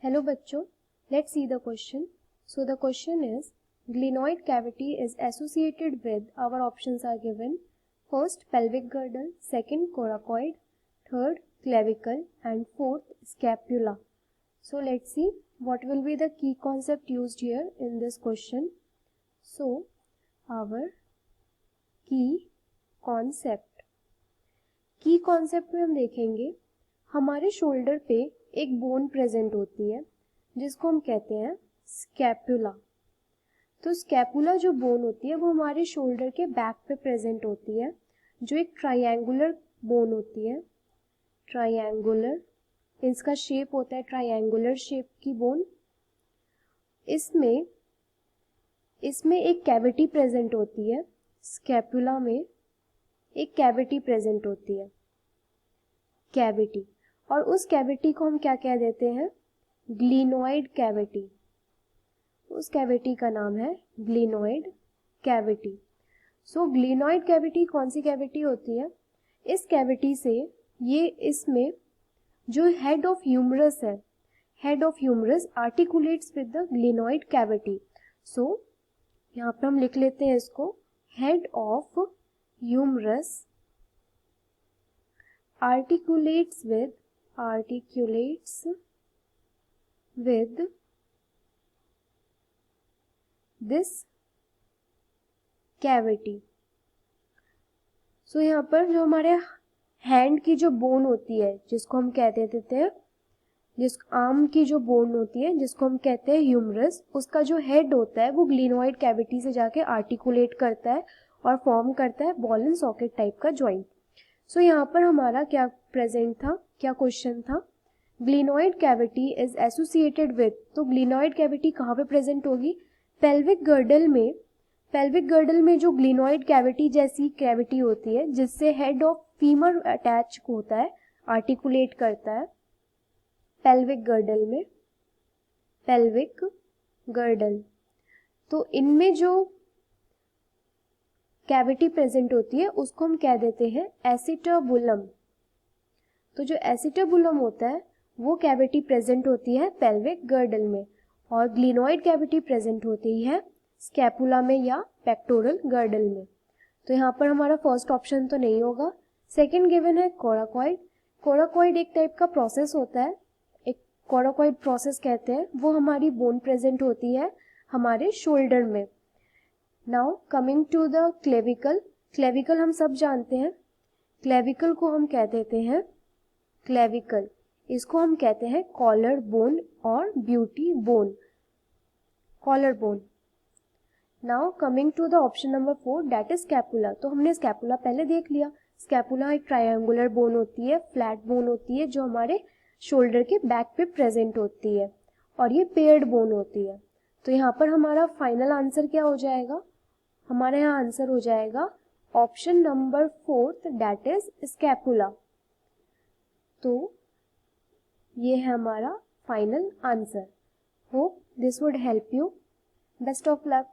Hello बच्चों, let's see the question. So the question is, glenoid cavity is associated with, our options are given, first pelvic girdle, second coracoid, third clavicle and fourth scapula. So let's see what will be the key concept used here in this question. So our key concept में हम देखेंगे हमारे shoulder पे एक bone present होती है जिसको हम कहते हैं स्कैपुला। तो स्कैपुला जो बोन होती है वो हमारे शोल्डर के बैक पे प्रेजेंट होती है, जो एक ट्रायंगुलर बोन होती है। ट्रायंगुलर, इसका शेप होता है ट्रायंगुलर शेप की बोन। इसमें एक कैविटी प्रेजेंट होती है, स्कैपुला में एक कैविटी प्रेजेंट होती है, कैविटी, और उस कैविटी को हम क्या कह देते हैं, ग्लिनॉइड कैविटी। उस कैविटी का नाम है ग्लिनॉइड कैविटी। सो ग्लिनॉइड कैविटी कौन सी कैविटी होती है? इस कैविटी से इसमें जो हेड ऑफ ह्यूमरस है, head of humerus articulates with the glenoid cavity. So यहाँ पर हम लिख लेते हैं इसको, head of humerus articulates with this cavity. So यहाँ पर जो हमारे हैंड की जो बोन होती है जिसको हम कहते थे, जिस आर्म की जो बोन होती है जिसको हम कहते हैं ह्यूमरस, उसका जो हेड होता है वो ग्लिनॉइड कैविटी से जाके आर्टिकुलेट करता है और फॉर्म करता है बॉल एंड सॉकेट टाइप का जॉइंट। सो यहाँ पर हमारा क्या प्रेजेंट था, क्या क्वेश्चन था, glenoid cavity is associated with. तो ग्लिनॉइड कैविटी कहाँ पे प्रेजेंट होगी? पेल्विक गर्डल में। पेल्विक गर्डल में जो ग्लिनॉइड कैविटी जैसी कैविटी होती है जिससे हेड ऑफ फीमर अटैच होता है, आर्टिकुलेट करता है पेल्विक गर्डल में, पेल्विक गर्डल। तो इनमें जो कैविटी प्रेजेंट होती है उसको हम कह देते हैं एसिटाबुलम। तो जो एसिटाबुलम होता है वो कैविटी प्रेजेंट होती है पेल्विक गर्डल में, और ग्लिनॉइड कैविटी प्रेजेंट होती है स्कैपुला में या पेक्टोरल गर्डल में। तो यहाँ पर हमारा फर्स्ट ऑप्शन तो नहीं होगा। सेकंड गिवन है कोराकॉइड। कोराकॉइड एक टाइप का प्रोसेस होता है, एक कोराकॉइड प्रोसेस कहते हैं, वो हमारी बोन प्रेजेंट होती है हमारे शोल्डर में। Now coming to the clavicle. Clavicle हम सब जानते हैं, क्लेविकल को हम कह देते हैं क्लेविकल, इसको हम कहते हैं कॉलर बोन और beauty bone, collar bone. Now coming to the option number 4 that is scapula. तो हमने स्कैपुला पहले देख लिया। स्कैपुला एक ट्रायंगुलर बोन होती है, फ्लैट बोन होती है जो हमारे शोल्डर के बैक पे प्रेजेंट होती है, और ये पेयर्ड बोन होती है। तो यहाँ पर हमारा फाइनल आंसर क्या हो जाएगा? हमारे यहाँ आंसर हो जाएगा option number 4 that is scapula. तो ये है हमारा final answer. Hope this would help you. Best of luck.